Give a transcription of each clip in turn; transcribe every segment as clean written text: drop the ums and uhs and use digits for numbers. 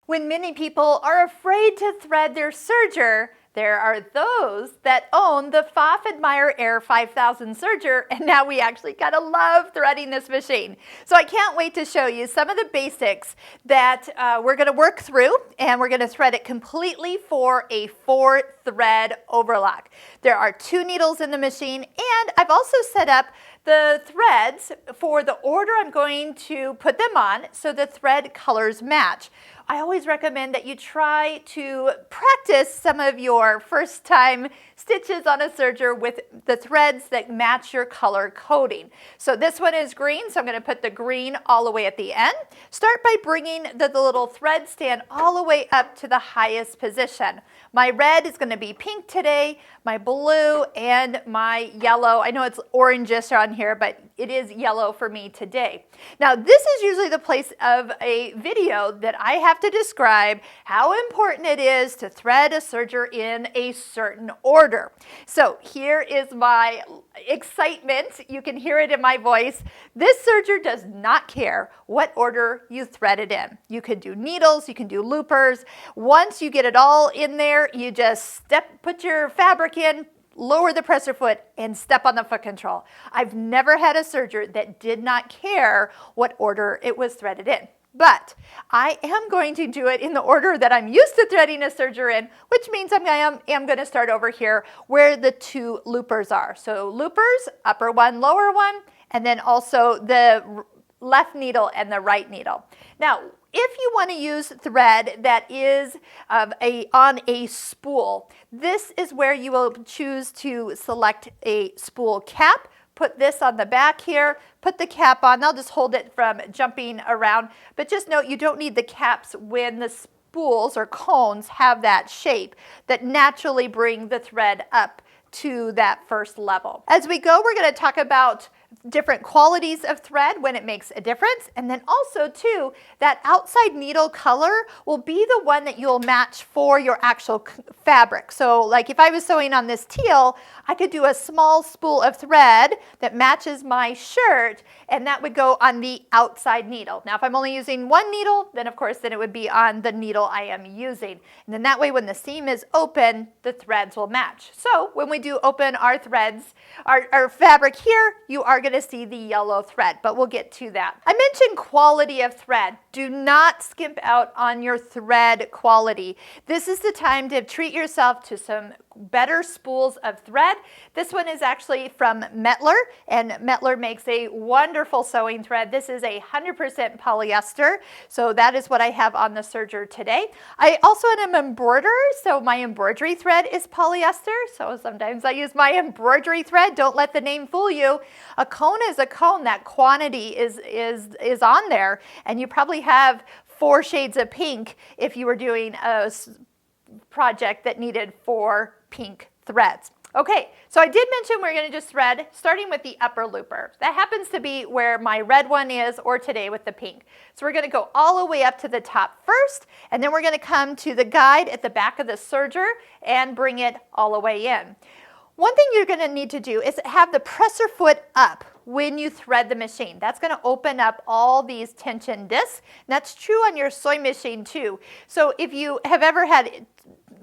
When many people are afraid to thread their serger, there are those that own the Pfaff Admire Air 5000 serger, and now we actually kind of love threading this machine. So I can't wait to show you some of the basics that we're going to work through, and we're going to thread it completely for a 4-thread overlock. There are 2 needles in the machine, and I've also set up the threads for the order I'm going to put them on so the thread colors match. I always recommend that you try to practice some of your first time stitches on a serger with the threads that match your color coding. So this one is green, so I'm going to put the green all the way at the end. Start by bringing the little thread stand all the way up to the highest position. My red is going to be pink today, my blue, and my yellow. I know it's orangish on here, but it is yellow for me today. Now, this is usually the place of a video that I have to describe how important it is to thread a serger in a certain order. So here is my excitement. You can hear it in my voice. This serger does not care what order you thread it in. You can do needles, you can do loopers. Once you get it all in there, you just put your fabric in, lower the presser foot, and step on the foot control. I've never had a serger that did not care what order it was threaded in. But I am going to do it in the order that I'm used to threading a serger in, which means I am going to start over here where the 2 loopers are. So loopers, upper one, lower one, and then also the left needle and the right needle. Now, if you want to use thread that is on a spool, this is where you will choose to select a spool cap. Put this on the back here, put the cap on. I'll just hold it from jumping around, but just note you don't need the caps when the spools or cones have that shape that naturally bring the thread up to that first level. As we go, we're going to talk about different qualities of thread when it makes a difference, and then also too, that outside needle color will be the one that you'll match for your actual fabric. So like if I was sewing on this teal, I could do a small spool of thread that matches my shirt, and that would go on the outside needle. Now if I'm only using one needle, then of course then it would be on the needle I am using, and then that way when the seam is open, the threads will match. So when we do open our threads, our fabric here, you are going to see the yellow thread, but we'll get to that. I mentioned quality of thread. Do not skimp out on your thread quality. This is the time to treat yourself to some better spools of thread. This one is actually from Mettler, and Mettler makes a wonderful sewing thread. This is 100% polyester, so that is what I have on the serger today. I also am an embroiderer, so my embroidery thread is polyester, so sometimes I use my embroidery thread. Don't let the name fool you. A cone is a cone. That quantity is on there, and you probably have 4 shades of pink if you were doing a project that needed 4 pink threads. Okay, so I did mention we're going to just thread starting with the upper looper. That happens to be where my red one is, or today with the pink. So we're going to go all the way up to the top first, and then we're going to come to the guide at the back of the serger and bring it all the way in. One thing you're going to need to do is have the presser foot up when you thread the machine. That's going to open up all these tension discs. And that's true on your sewing machine too. So if you have ever had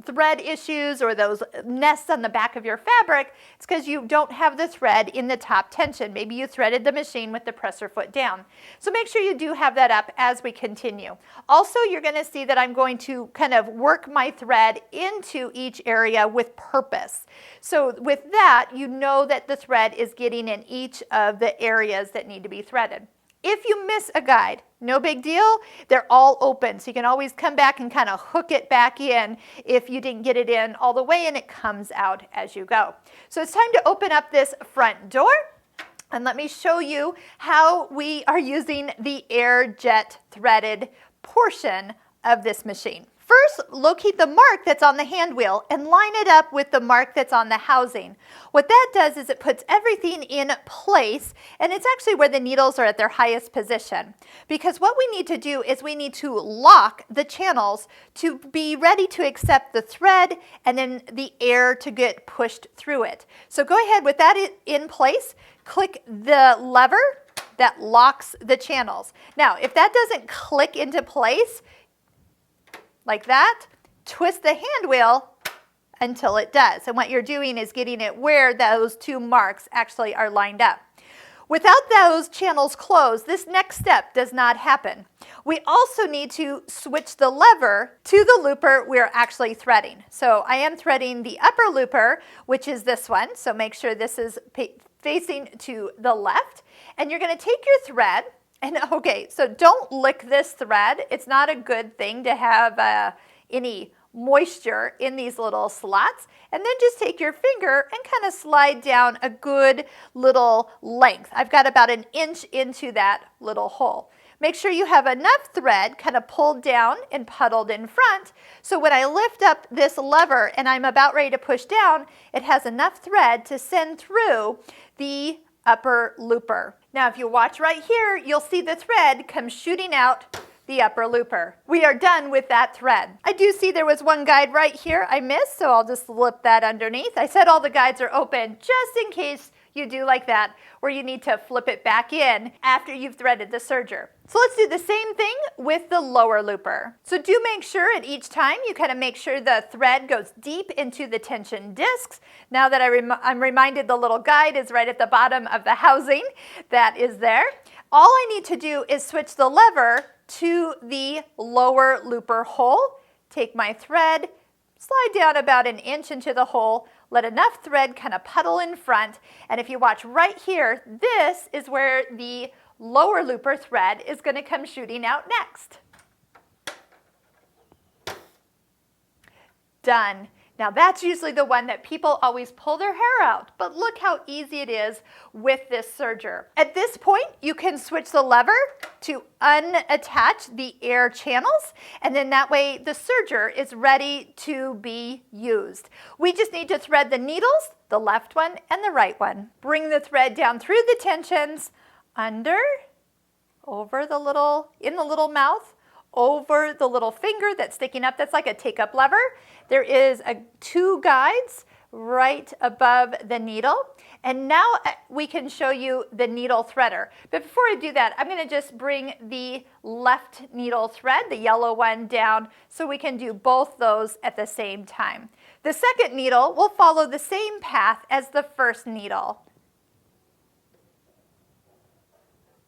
thread issues or those nests on the back of your fabric, it's because you don't have the thread in the top tension. Maybe you threaded the machine with the presser foot down. So make sure you do have that up as we continue. Also, you're going to see that I'm going to kind of work my thread into each area with purpose. So with that, you know that the thread is getting in each of the areas that need to be threaded. If you miss a guide, no big deal. They're all open, so you can always come back and kind of hook it back in if you didn't get it in all the way, and it comes out as you go. So it's time to open up this front door, and let me show you how we are using the air jet threaded portion of this machine. First, locate the mark that's on the hand wheel and line it up with the mark that's on the housing. What that does is it puts everything in place, and it's actually where the needles are at their highest position. Because what we need to do is we need to lock the channels to be ready to accept the thread and then the air to get pushed through it. So go ahead with that in place, click the lever that locks the channels. Now, if that doesn't click into place, like that. Twist the hand wheel until it does. And what you're doing is getting it where those two marks actually are lined up. Without those channels closed, this next step does not happen. We also need to switch the lever to the looper we're actually threading. So I am threading the upper looper, which is this one. So make sure this is facing to the left. And you're going to take your thread, and okay, so don't lick this thread. It's not a good thing to have any moisture in these little slots, and then just take your finger and kind of slide down a good little length. I've got about an inch into that little hole. Make sure you have enough thread kind of pulled down and puddled in front, so when I lift up this lever and I'm about ready to push down, it has enough thread to send through the upper looper. Now if you watch right here, you'll see the thread come shooting out the upper looper. We are done with that thread. I do see there was one guide right here I missed, so I'll just slip that underneath. I said all the guides are open just in case you do like that, where you need to flip it back in after you've threaded the serger. So let's do the same thing with the lower looper. So do make sure at each time you kind of make sure the thread goes deep into the tension discs. Now that I'm reminded the little guide is right at the bottom of the housing that is there. All I need to do is switch the lever to the lower looper hole, take my thread, slide down about an inch into the hole, let enough thread kind of puddle in front, and if you watch right here, this is where the lower looper thread is going to come shooting out next. Done. Now that's usually the one that people always pull their hair out, but look how easy it is with this serger. At this point, you can switch the lever to unattach the air channels, and then that way the serger is ready to be used. We just need to thread the needles, the left one and the right one. Bring the thread down through the tensions, under, over the little, in the little mouth, over the little finger that's sticking up, that's like a take-up lever. There is two guides right above the needle. And now we can show you the needle threader. But before I do that, I'm going to just bring the left needle thread, the yellow one, down so we can do both those at the same time. The second needle will follow the same path as the first needle.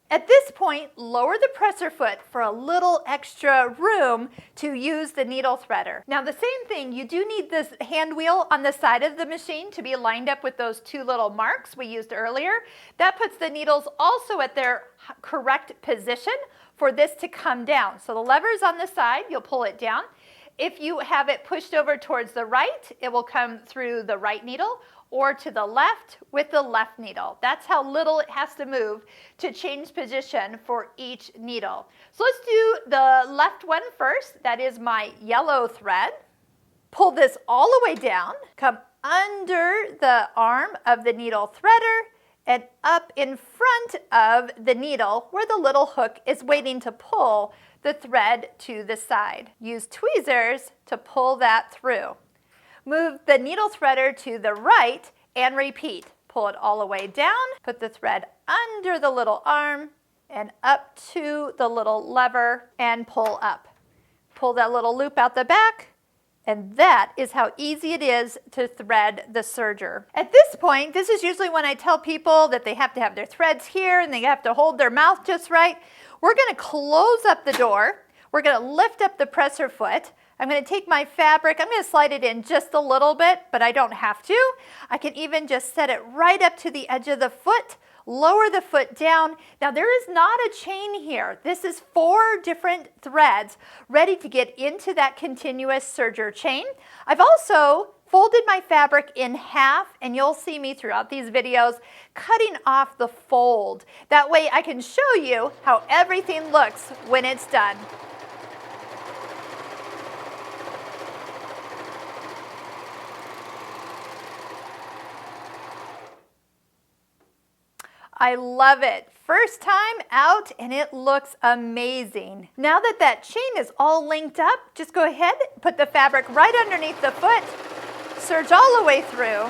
At this point, lower the presser foot for a little extra room to use the needle threader. Now the same thing, you do need this hand wheel on the side of the machine to be lined up with those two little marks we used earlier. That puts the needles also at their correct position for this to come down. So the lever is on the side, you'll pull it down. If you have it pushed over towards the right, it will come through the right needle, or to the left with the left needle. That's how little it has to move to change position for each needle. So let's do the left one first. That is my yellow thread. Pull this all the way down, come under the arm of the needle threader and up in front of the needle where the little hook is waiting to pull the thread to the side. Use tweezers to pull that through. Move the needle threader to the right and repeat. Pull it all the way down, put the thread under the little arm and up to the little lever and pull up. Pull that little loop out the back, and that is how easy it is to thread the serger. At this point, this is usually when I tell people that they have to have their threads here and they have to hold their mouth just right. We're going to close up the door. We're going to lift up the presser foot. I'm going to take my fabric, I'm going to slide it in just a little bit, but I don't have to. I can even just set it right up to the edge of the foot, lower the foot down. Now there is not a chain here. This is 4 different threads ready to get into that continuous serger chain. I've also folded my fabric in half, and you'll see me throughout these videos cutting off the fold. That way I can show you how everything looks when it's done. I love it. First time out and it looks amazing. Now that that chain is all linked up, just go ahead, put the fabric right underneath the foot, serge all the way through.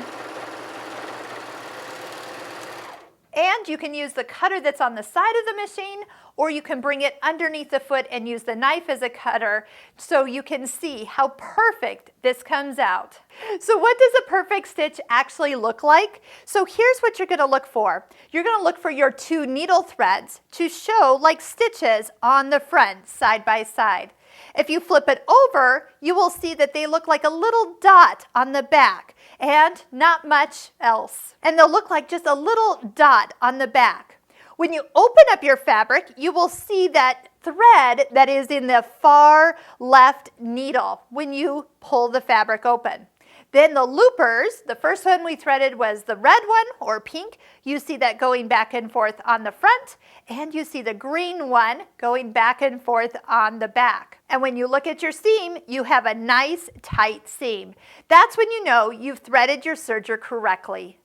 And you can use the cutter that's on the side of the machine, or you can bring it underneath the foot and use the knife as a cutter so you can see how perfect this comes out. So what does a perfect stitch actually look like? So here's what you're going to look for. You're going to look for your 2 needle threads to show like stitches on the front side by side. If you flip it over, you will see that they look like a little dot on the back and not much else. And they'll look like just a little dot on the back. When you open up your fabric, you will see that thread that is in the far left needle when you pull the fabric open. Then the loopers, the first one we threaded was the red one or pink. You see that going back and forth on the front, and you see the green one going back and forth on the back. And when you look at your seam, you have a nice tight seam. That's when you know you've threaded your serger correctly.